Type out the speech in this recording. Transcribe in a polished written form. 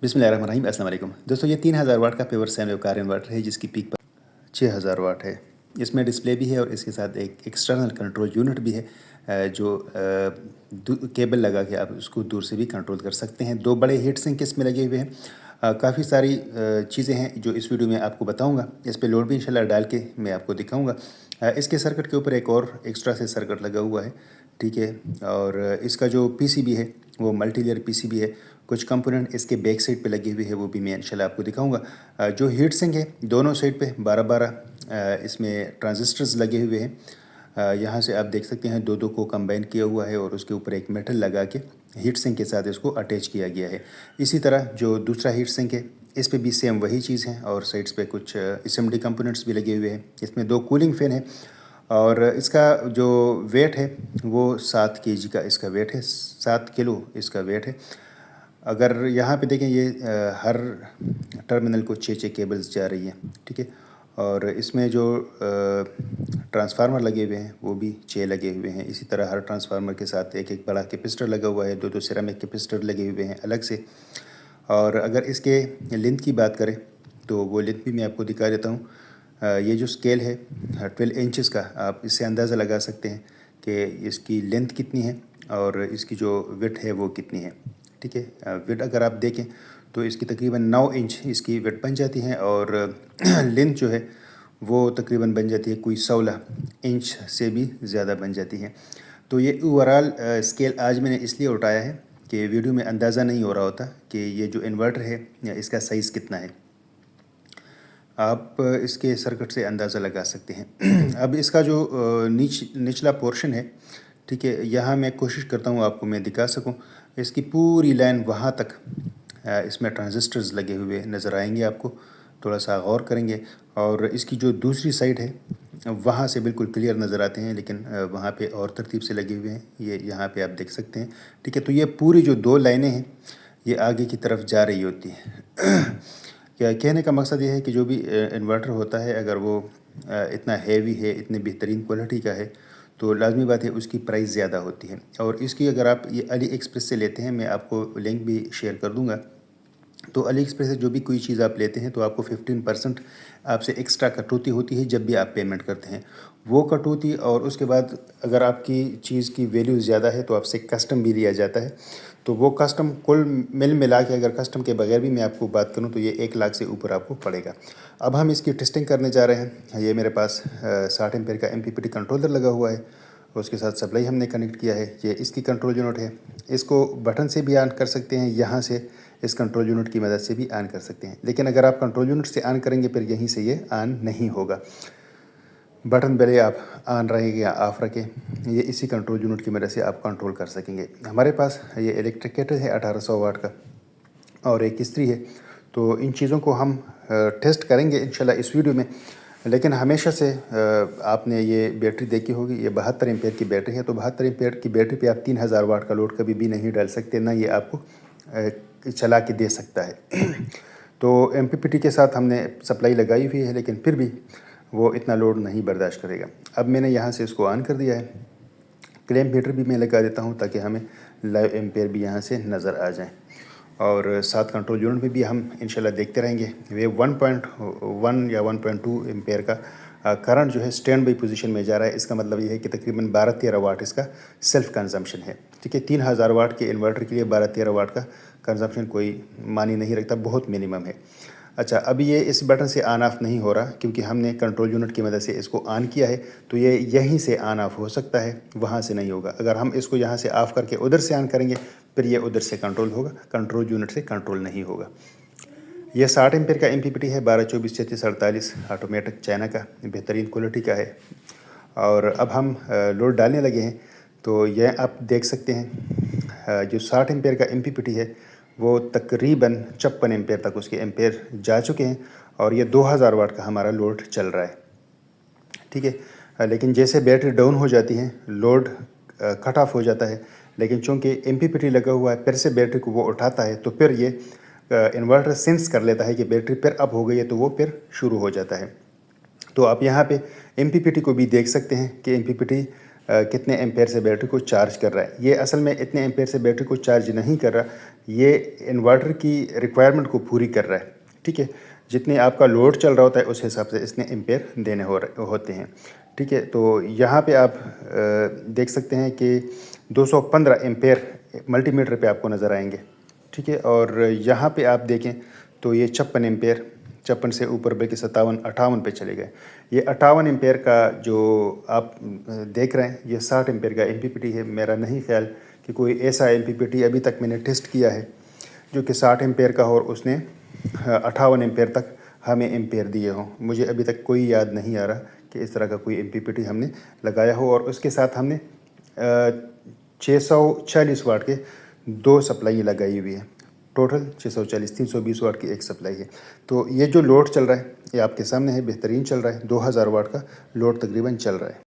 बिस्मिल्लाहिर्रहमानिर्रहीम। अस्सलाम वालेकुम दोस्तों, ये 3000 वाट का pure sine wave car inverter है जिसकी पीक पर 6000 वाट है। इसमें डिस्प्ले भी है और इसके साथ एक एक्सटर्नल कंट्रोल यूनिट भी है जो केबल लगा के आप उसको दूर से भी कंट्रोल कर सकते हैं। दो बड़े हीट सिंक इसमें लगे हुए हैं। काफ़ी सारी चीज़ें हैं जो इस वीडियो में आपको बताऊंगा। इस पे लोड भी इंशाल्लाह डाल के मैं आपको दिखाऊंगा। इसके सर्किट के ऊपर एक और एक्स्ट्रा से सर्किट लगा हुआ है, ठीक है। और इसका जो पीसीबी है वो मल्टी लेयर पीसीबी है। कुछ कंपोनेंट इसके बैक साइड पे लगे हुए हैं, वो भी मैं इंशाल्लाह आपको दिखाऊंगा। जो हीट सिंक है दोनों साइड पे 12-12 इसमें ट्रांजिस्टर्स लगे हुए हैं। यहाँ से आप देख सकते हैं दो दो को कंबाइन किया हुआ है और उसके ऊपर एक मेटल लगा के हीट सिंक के साथ इसको अटैच किया गया है। इसी तरह जो दूसरा हीट सिंक है इस पे भी सेम वही चीज़ है और साइड्स पे कुछ असेंबली कंपोनेंट्स भी लगे हुए हैं। इसमें दो कूलिंग फैन है और इसका जो वेट है वो 7 kg का इसका वेट है, 7 किलो इसका वेट है। अगर यहाँ पे देखें ये हर टर्मिनल को 6 केबल्स जा रही हैं, ठीक है। और इसमें जो ट्रांसफार्मर लगे हुए हैं वो भी 6 लगे हुए हैं। इसी तरह हर ट्रांसफार्मर के साथ एक एक बड़ा कैपेसिटर लगा हुआ है, दो दो सिरेमिक कैपेसिटर लगे हुए हैं अलग से। और अगर इसके लेंथ की बात करें तो वो लेंथ भी मैं आपको दिखा देता हूँ। ये जो स्केल है 12 इंचज़ का, आप इससे अंदाज़ा लगा सकते हैं कि इसकी लेंथ कितनी है और इसकी जो विड्थ है वो कितनी है, ठीक है। विड्थ अगर आप देखें तो इसकी तकरीबन 9 इंच इसकी विड्थ बन जाती है और लेंथ जो है वो तकरीबन बन जाती है कोई 16 इंच से भी ज़्यादा बन जाती है। तो ये ओवरऑल स्केल आज मैंने इसलिए उठाया है कि वीडियो में अंदाज़ा नहीं हो रहा होता कि ये जो इन्वर्टर है या इसका साइज़ कितना है। आप इसके सर्किट से अंदाज़ा लगा सकते हैं। अब इसका जो निचला पोर्शन है, ठीक है, यहाँ मैं कोशिश करता हूँ आपको मैं दिखा सकूँ। इसकी पूरी लाइन वहाँ तक इसमें ट्रांजिस्टर्स लगे हुए नज़र आएंगे आपको, थोड़ा सा गौर करेंगे। और इसकी जो दूसरी साइड है वहाँ से बिल्कुल क्लियर नज़र आते हैं, लेकिन वहाँ पे और तरतीब से लगे हुए हैं, ये यहाँ पे आप देख सकते हैं, ठीक है। तो ये पूरी जो दो लाइनें हैं ये आगे की तरफ जा रही होती हैं। क्या कहने का मकसद ये है कि जो भी इन्वर्टर होता है अगर वो इतना हैवी है, इतने बेहतरीन क्वालिटी का है, तो लाजमी बात है उसकी प्राइस ज़्यादा होती है। और इसकी अगर आप ये अली एक्सप्रेस से लेते हैं, मैं आपको लिंक भी शेयर कर दूंगा। तो अली एक्सप्रेस से जो भी कोई चीज़ आप लेते हैं तो आपको 15% आपसे एक्स्ट्रा कटौती होती है जब भी आप पेमेंट करते हैं। वो कटौती और उसके बाद अगर आपकी चीज़ की वैल्यू ज़्यादा है तो आपसे कस्टम भी लिया जाता है। तो वो कस्टम कुल मिला के अगर कस्टम के बगैर भी मैं आपको बात करूं तो ये 1 लाख से ऊपर आपको पड़ेगा। अब हम इसकी टेस्टिंग करने जा रहे हैं। ये मेरे पास 60 एम्पेयर का MPPT कंट्रोलर लगा हुआ है, उसके साथ सप्लाई हमने कनेक्ट किया है। ये इसकी कंट्रोल यूनिट है, इसको बटन से भी ऑन कर सकते हैं, यहाँ से इस कंट्रोल यूनिट की मदद से भी ऑन कर सकते हैं। लेकिन अगर आप कंट्रोल यूनिट से ऑन करेंगे फिर यहीं से ये ऑन नहीं होगा। बटन भले आप ऑन रहेंगे या ऑफ रखें, ये इसी कंट्रोल यूनिट की मदद से आप कंट्रोल कर सकेंगे। हमारे पास ये इलेक्ट्रिक केटल है 1800 वाट का और एक इस्त्री है। तो इन चीज़ों को हम टेस्ट करेंगे इंशाल्लाह इस वीडियो में। लेकिन हमेशा से आपने ये बैटरी देखी होगी, ये 72 एम्पेयर की बैटरी है। तो 72 एम्पेयर की बैटरी पे आप 3000 वाट का लोड कभी भी नहीं डाल सकते, ना ये आपको चला के दे सकता है। तो MPPT के साथ हमने सप्लाई लगाई हुई है, लेकिन फिर भी वो इतना लोड नहीं बर्दाश्त करेगा। अब मैंने यहाँ से इसको ऑन कर दिया है। क्लैम मीटर भी मैं लगा देता हूँ ताकि हमें लाइव एम्पेयर भी यहाँ से नज़र आ जाए। और साथ कंट्रोल यूनिट में भी हम इंशाल्लाह देखते रहेंगे। वे 1.1 या 1.2 एम्पेयर का करंट जो है स्टैंड बाई पोजीशन में जा रहा है। इसका मतलब ये है कि तकरीबन 12-13 वाट इसका सेल्फ कंजम्पशन है, ठीक है। 3000 वाट के इन्वर्टर के लिए 12-13 वाट का कंजम्पशन कोई मानी नहीं रखता, बहुत मिनिमम है। अच्छा, अभी ये इस बटन से ऑन ऑफ नहीं हो रहा क्योंकि हमने कंट्रोल यूनिट की मदद से इसको ऑन किया है। तो ये यहीं से ऑन ऑफ हो सकता है, वहाँ से नहीं होगा। अगर हम इसको यहाँ से ऑफ़ करके उधर से ऑन करेंगे फिर ये उधर से कंट्रोल होगा, कंट्रोल यूनिट से कंट्रोल नहीं होगा। ये 60 एम्पेयर का MPPT है, 12-24-36-48 ऑटोमेटिक चाइना का, बेहतरीन क्वालिटी का है। और अब हम लोड डालने लगे हैं। तो यह आप देख सकते हैं जो 60 एम्पेयर का MPPT है वो तकरीबन 56 एम्पेयर तक उसके एम्पेयर जा चुके हैं और ये 2000 वाट का हमारा लोड चल रहा है, ठीक है। लेकिन जैसे बैटरी डाउन हो जाती है लोड कट ऑफ हो जाता है, लेकिन चूँकि MPPT लगा हुआ है फिर से बैटरी को वो उठाता है तो फिर ये इन्वर्टर सेंस कर लेता है कि बैटरी फिर अप हो गई है, तो वो फिर शुरू हो जाता है। तो आप यहाँ पे MPPT को भी देख सकते हैं कि MPPT کتنے ایمپیر سے بیٹری کو چارج کر رہا ہے. یہ اصل میں اتنے ایمپیر سے بیٹری کو چارج نہیں کر رہا, یہ انورٹر کی ریکوائرمنٹ کو پوری کر رہا ہے. ٹھیک ہے, جتنے آپ کا لوڈ چل رہا ہوتا ہے اس حساب سے اس نے ایمپیر دینے ہوتے ہیں. ٹھیک ہے, تو یہاں پہ آپ دیکھ سکتے ہیں کہ 215 ایمپیر ملٹی میٹر پہ آپ کو نظر آئیں گے. ٹھیک ہے, اور یہاں پہ آپ دیکھیں تو یہ 56 ایمپیر, 56 سے اوپر بلکہ 57 58 پہ چلے گئے. یہ 58 ایمپیر کا جو آپ دیکھ رہے ہیں یہ 60 ایمپیر کا ایم پی پی ٹی ہے. میرا نہیں خیال کہ کوئی ایسا ایم پی پی ٹی ابھی تک میں نے ٹیسٹ کیا ہے جو کہ 60 ایمپیر کا ہو اور اس نے 58 ایمپیر تک ہمیں ایمپیر دیے ہوں. مجھے ابھی تک کوئی یاد نہیں آ رہا کہ اس طرح کا کوئی ایم پی پی ٹی ہم نے لگایا ہو. اور اس کے ساتھ ہم نے 640 واٹ کے 2 سپلائی لگائی ہوئی ہے. ٹوٹل 640 320 واٹ کی ایک سپلائی ہے. تو یہ جو لوڈ چل رہا ہے یہ آپ کے سامنے ہے, بہترین چل رہا ہے. 2000 واٹ کا لوڈ تقریباً چل رہا ہے.